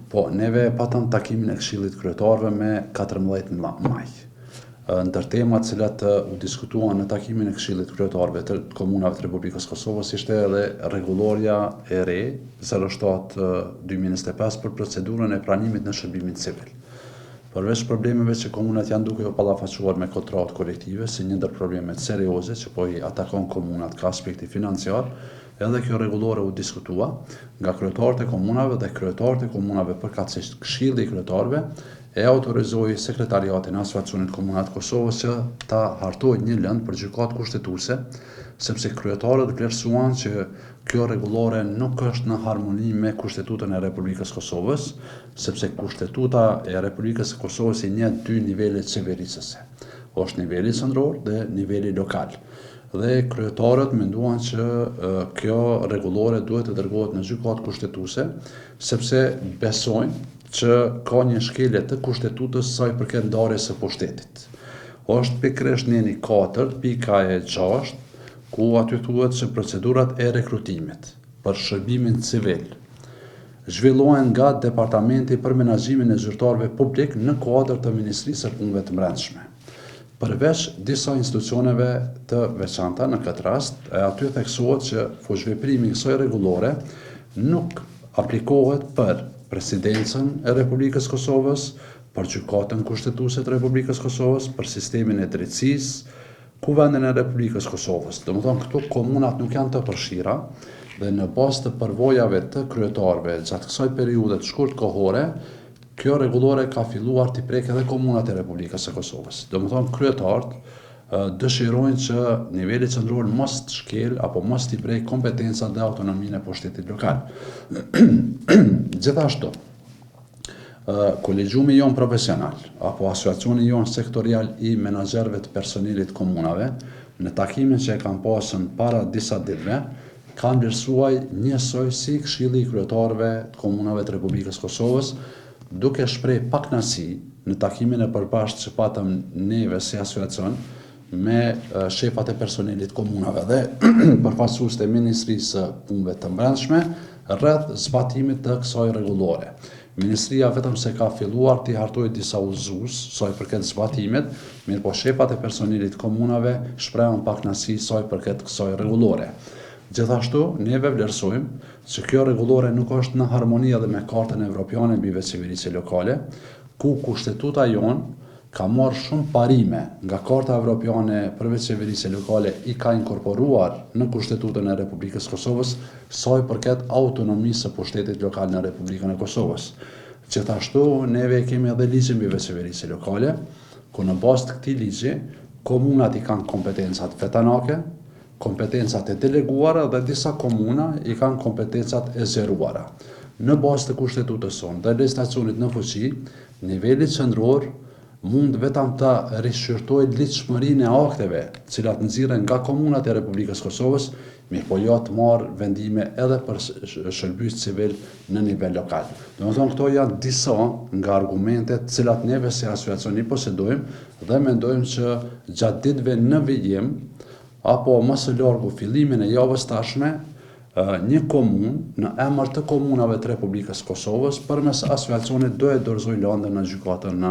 Po, neve patëm takimin e Këshillit Kryetarëve me 14 maj. Ndër temat cilat u diskutuan në takimin e Këshillit Kryetarëve të komunave të Republikës Kosovës ishte edhe rregulloria e re 07/2025 për procedurën e pranimit në shërbimin civil. Përveç problemeve që komunat janë duke u ballafaquar me kontratë kolektive si një ndër problemet serioze që po i atakon komunat ka aspekti financiar, edhe kjo rregullore u diskutua nga kryetarët e komunave dhe kryetarët e komunave përkatësisht Këshilli i Kryetarëve e autorizoi Sekretariatin e Asociacionit Komunat Kosovës që ta hartojë një lëndë për gjykatë kushtetuese, sepse kryetarët vlerësuan që kjo rregullore nuk është në harmoni me Kushtetutën e Republikës Kosovës, sepse Kushtetuta e Republikës së Kosovës i njeh dy nivele qeverisëse. Është niveli qendror dhe niveli lokal. Dhe kryetarët menduan që kjo rregullore duhet të dërgohet në gjykatë kushtetuese, sepse besojnë që ka një shkelje të kushtetutës sa i përket ndarjes së pushtetit. Është pikërisht neni 4, pika e 6, ku aty thuhet se procedurat e rekrutimit për shërbimin civil zhvillohen nga Departamenti për Menaxhimin e Zyrtarëve Publik në kuadër të Ministrisë së Punëve të Brendshme. Përveç disa institucioneve të veçanta në këtë rast, aty theksohet që fushveprimi i kësaj rregullore nuk aplikohet për Presidencën e Republikës Kosovës, për Gjykatën Kushtetuese të Republikës Kosovës, për sistemin e drejtësisë, Kuvendin e Republikës Kosovës. Domethënë këto komunat nuk janë të përfshira dhe në bazë të përvojave të kryetarëve gjatë kësaj periudhe të shkurt kohore, kjo rregullore ka filluar t'i prek edhe komunat e Republikës së Kosovës. Domethënë kryetarët dëshirojnë që niveli qendror mos të shkel apo mos t'i prek kompetencat dhe autonominë e pushtetit lokal. Gjithashtu, kolegjiumi jon profesional apo asociacioni jon sektorial i menaxherëve të personelit komunave në takimin që e kanë pasur para disa ditëve kanë vlerësuar njësoj si Këshilli i Kryetarëve të komunave të Republikës Kosovës, duke shpreh pakënaqësi në takimin e përbashkët që patëm neve si asociacion me shefat e personelit komunave dhe përfaqësues të Ministrisë së Punëve të Brendshme rreth zbatimit të kësaj rregullore. Ministria vetëm se ka filluar t'i hartojë disa udhëzues sa i përket zbatimit, mirëpo shefat e personelit komunave shprehën pakënaqësi sa i përket kësaj rregullore. Gjithashtu, neve vlerësojmë që kjo rregullore nuk është në harmoni edhe me Kartën Evropiane mbi veçëveritë lokale, ku kushtetuta jonë ka marrë shumë parime nga Karta Evropiane për veçëveritë lokale i ka inkorporuar në Kushtetutën e Republikës Kosovës sa i përket autonomisë së pushtetit lokal në Republikën e Kosovës. Gjithashtu, neve kemi edhe ligjin mbi veçëveritë lokale, ku në bazë të këtij ligji komunat i kanë kompetencat vetanake, kompetencat e deleguara dhe disa komuna i kanë kompetencat e zgjeruara. Në bazë të kushtetutës sonë dhe legjislacionit në fuqi, niveli qendror mund vetëm të rishqyrtojë ligjshmërinë e akteve, cilat nxirren nga komunat e Republikës Kosovës, mirëpo jo të marrë vendime edhe për shërbim civil në nivel lokal. Domethënë këto janë disa nga argumentet cilat neve si asociacion i posedojmë dhe mendojmë që gjatë ditëve në vijim apo më së largu fillimin e javës tashme, një komunë në emër të komunave të Republikës Kosovës përmes asociacionit do e dorëzojë lëndën në gjykatën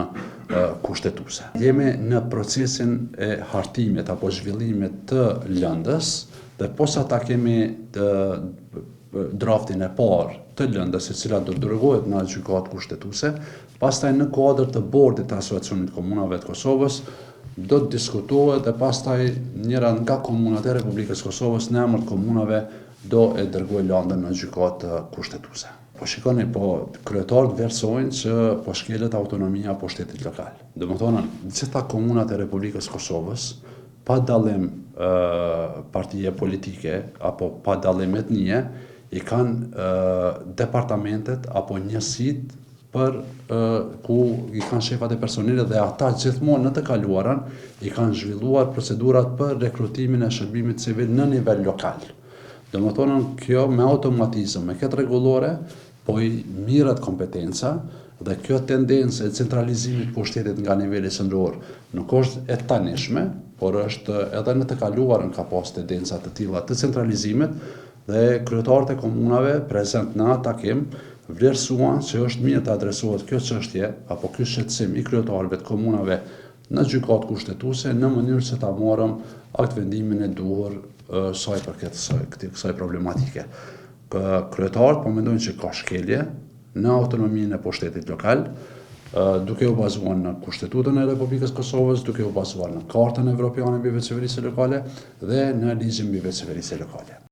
kushtetuese. Jemi në procesin e hartimit apo zhvillimit të lëndës dhe posa ta kemi draftin e parë të lëndës e cila do dërgohet në gjykatë kushtetuese, pastaj në kuadër të bordit të asociacionit komunave të Kosovës do të diskutohet dhe pastaj njëra nga komunat e Republikës Kosovës në emër të komunave do e dërgoj lëndën në gjykatë kushtetuese. Po shikoni, kryetarët vlerësojnë që po shkelet autonomia e pushtetit lokal. Domethënë, gjitha komunat e Republikës Kosovës, pa dallim partije politike apo pa dallim etnie, i kanë departamentet apo njësitë për ku i kanë shefat e personelit dhe ata gjithmonë në të kaluarën i kanë zhvilluar procedurat për rekrutimin e shërbimit civil në nivel lokal. Domethënë kjo me automatizëm, me këtë rregullore, po i mirret kompetenca dhe kjo tendencë e centralizimit pushtetit nga niveli qendror nuk është e tanishme, por është edhe në të kaluarën ka pas tendenca të tilla të centralizimit dhe kryetarët e komunave prezent në takim vlerësuan se është mirë të adresohet kjo çështje apo ky shqetësim i kryetarëve të komunave në gjykatë kushtetuese në mënyrë se ta marrëm aktvendimin e duhur sa i përket kësaj problematike. Kryetarët po mendojnë që ka shkelje në autonominë e pushtetit lokal, duke u bazuar në Kushtetutën e Republikës Kosovës, duke u bazuar në Kartën Evropiane mbi veçëverinë lokale dhe në ligjin mbi veçëverinë lokale.